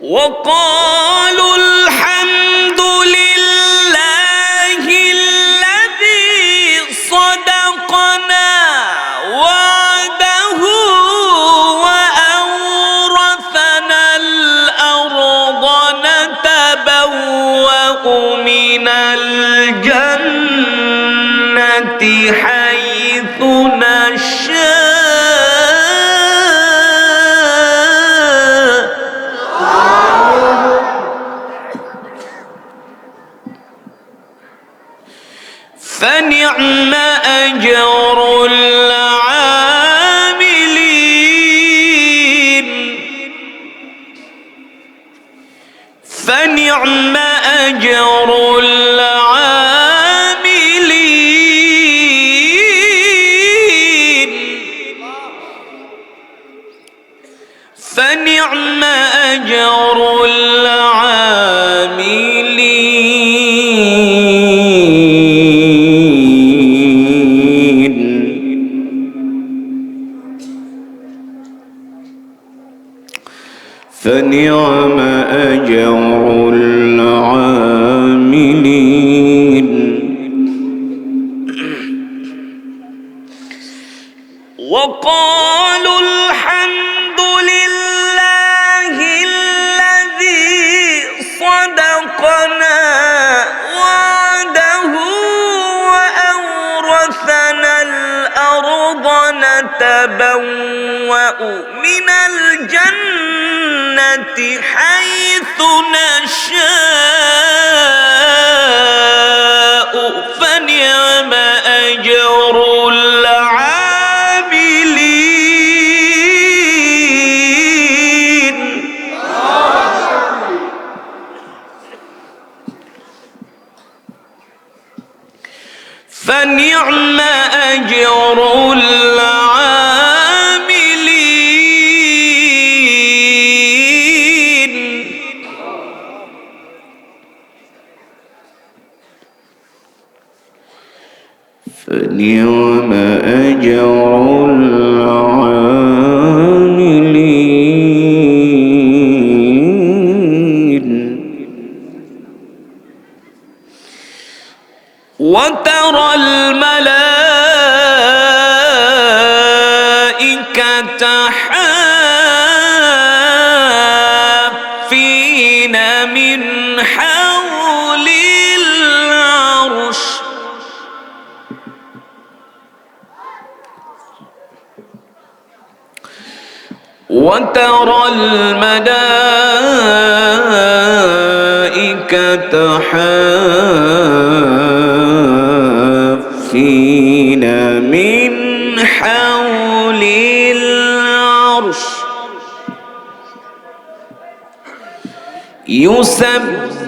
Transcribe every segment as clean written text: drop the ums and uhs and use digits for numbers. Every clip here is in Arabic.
وقالوا الحمد لله الذي صدقنا وعده وأورثنا الأرض نتبوأ من الجنة حيث نشاء فنعم أجر العاملين فنعم أجر العاملين فنعم أجر فنعم أجر العاملين وقالوا الحمد لله الذي صدقنا وعده وأورثنا الأرض نتبوأ من الجنة حيث نشاء فنعم أجر العاملين فنعم أجر فنعم أجر العاملين وترى الملائكة حافين من حول العرش وترى الملائكة حافين من حول العرش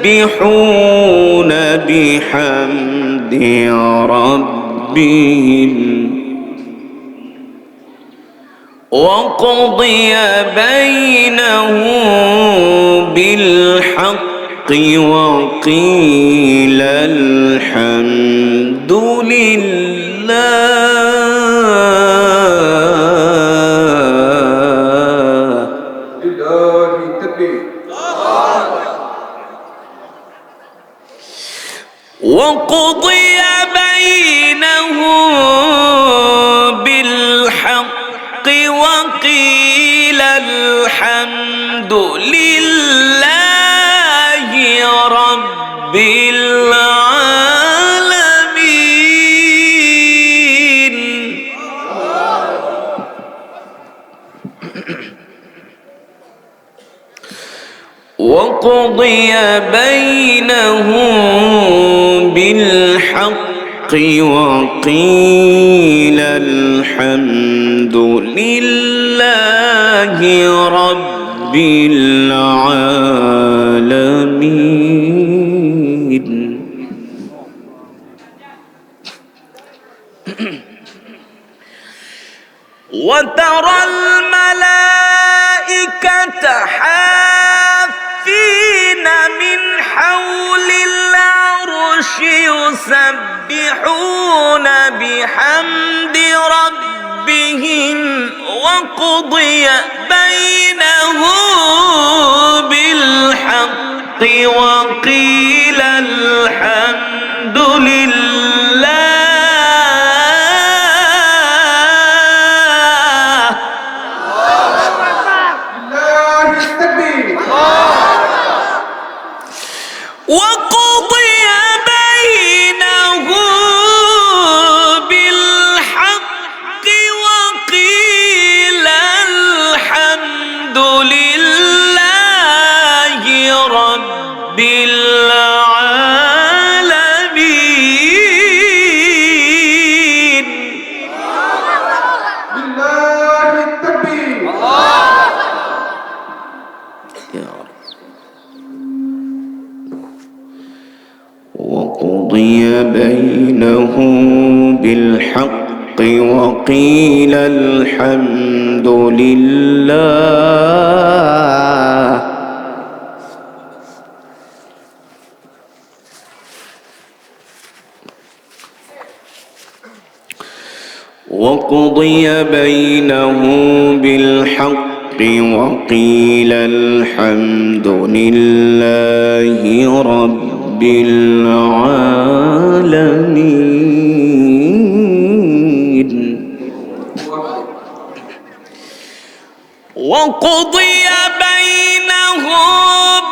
يسبحون بحمد ربهم وقضي بينهم بالحق وقيل الحمد لله وقضي بينهم بالحق وقيل الحمد لله رب العالمين وقضي بينهم بالحق وقيل الحمد لله رب العالمين وترى الملائكة حافين من حول العرش يسبحون بحمد ربهم وقضي بينهم بالحق وقيل الحمد لله. وقضي بينهم بالحق وقيل الحمد لله رب العالمين. لله التكبير. وقضي بينهم بالحق وقيل الحمد لله. وقضي بينهم بالحق وقيل الحمد لله رب العالمين. وقضي بينهم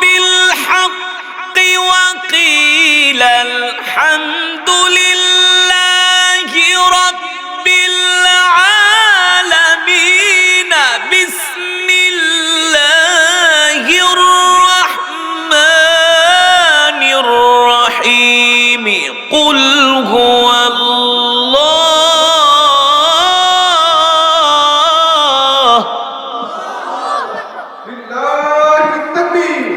بالحق وقيل الحمد لله رب العالمين. بسم الله الرحمن الرحيم. قل هو الله. لله التكبير.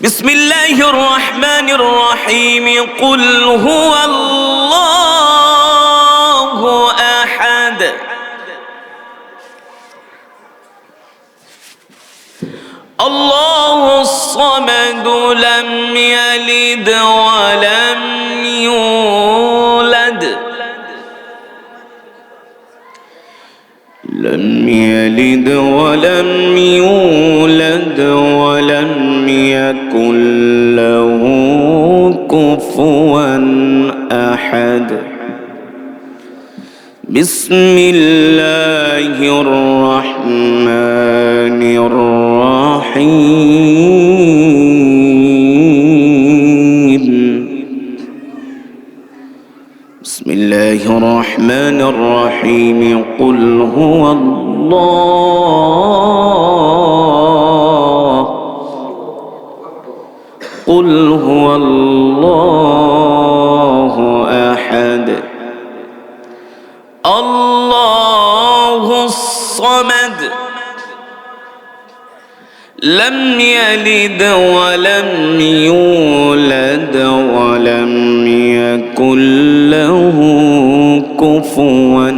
بسم الله الرحمن الرحيم. قل هو الله أحد الله الصمد لم يلد ولم يولد ولم يولد ولم يكن له كفوا أحد. بسم الله الرحمن الرحيم. بسم الله الرحمن الرحيم. قل هو الله. قل هو الله أحد الله الصمد لم يلد ولم يولد ولم يكن له كفوا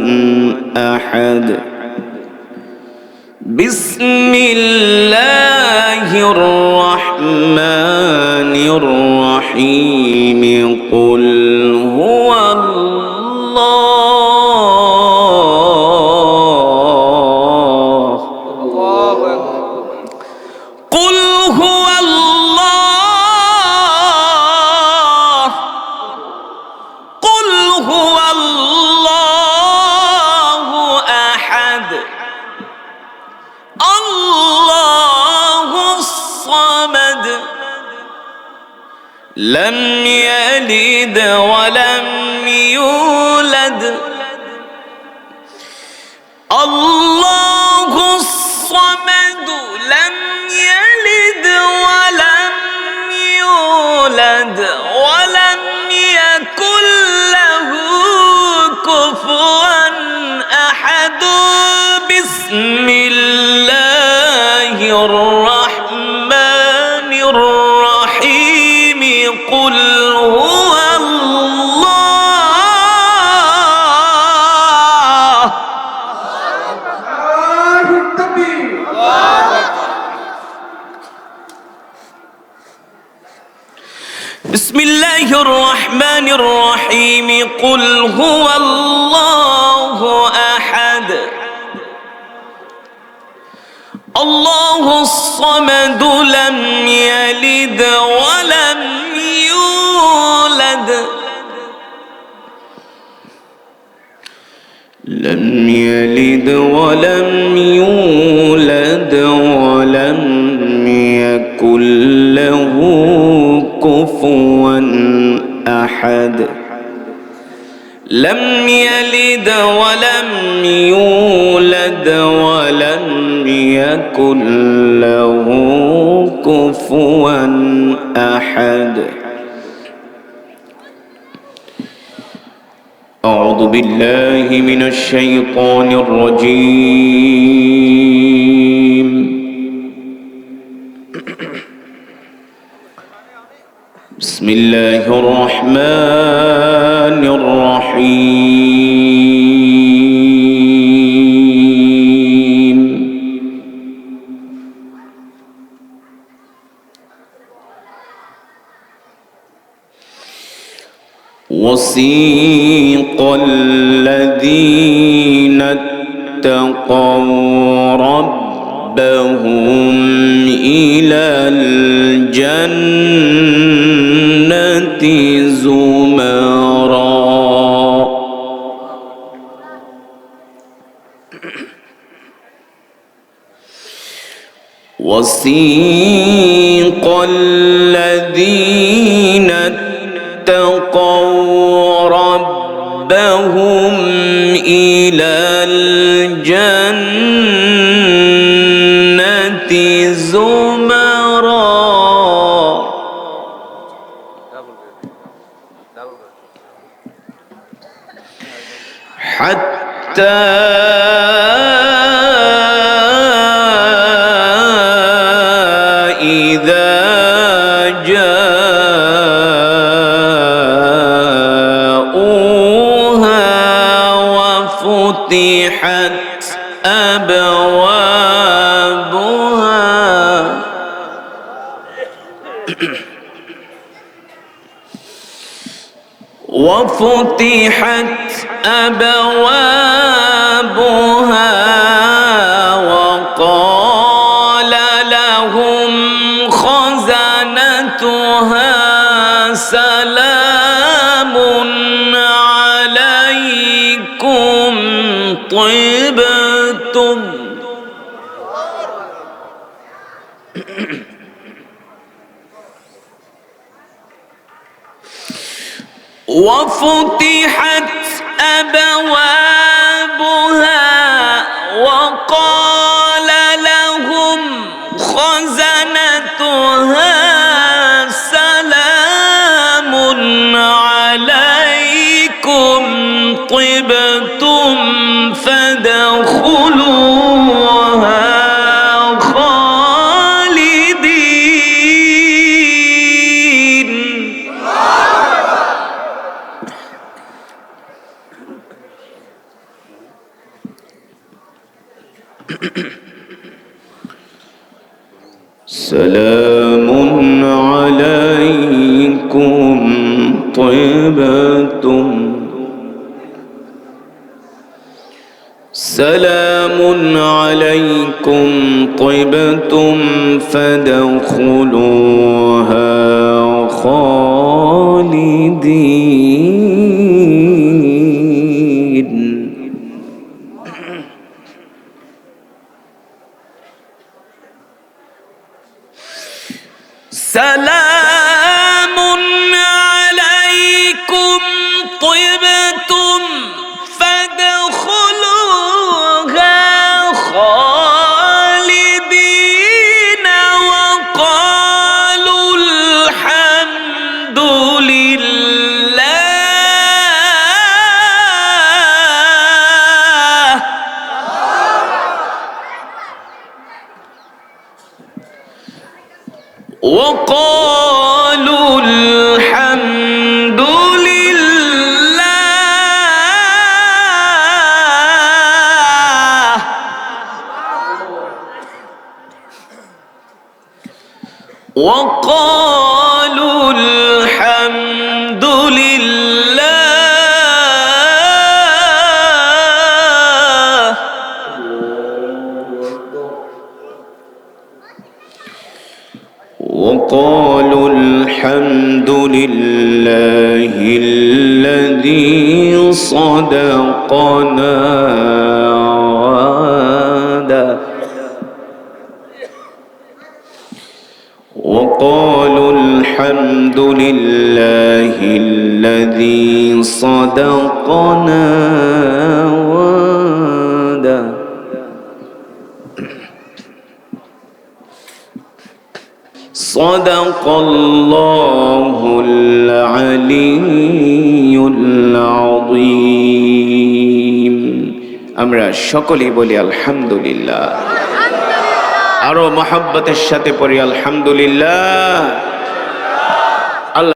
أحد. بسم الله الرحمن الرحيم. قل هو الله. قل هو الله. قل هو الله أحد الله الصمد لم يلد ولم يولد الله الصمد لم يلد ولم يولد ولم يكن له كفوا أحد. بسم الله الرحمن الرحيم. قل هو الله. بسم الله الرحمن الرحيم. قل هو الله أحد الله الصمد لم يلد ولم يولد لم يلد ولم يولد ولم يكن له كفوا أحد لم يلد ولم يولد ولم يكن له كفوا أحد. أعوذ بالله من الشيطان الرجيم. بسم الله الرحمن الرحيم. وسيق الذين اتقوا ربهم إلى الجنة زمرا وسيق الذين اتقوا ربهم إلى الجنة زمرا حتى إذا جاءوها وفتحت أبوابها وقال لهم خزنتها سلام عليكم طبتم وفتحت أبوابها وقال لهم خزنتها سلام عليكم طبتم فادخلوها سلام عليكم طبتم سلام عليكم طبتم فادخلوها خالدين. سلام عليكم طبتم فادخلوها خالدين وقالوا الحمد لله وقالوا الحمد لله وقالوا الحمد لله وقالوا الحمد لله الذي صدقنا وعده وقالوا الحمد لله الذي صدقنا وعده صدق الله العلي العظيم আমরা সকলেই বলি আলহামদুলিল্লাহ আরো মহব্বতের সাথে পড়ি আলহামদুলিল্লাহ।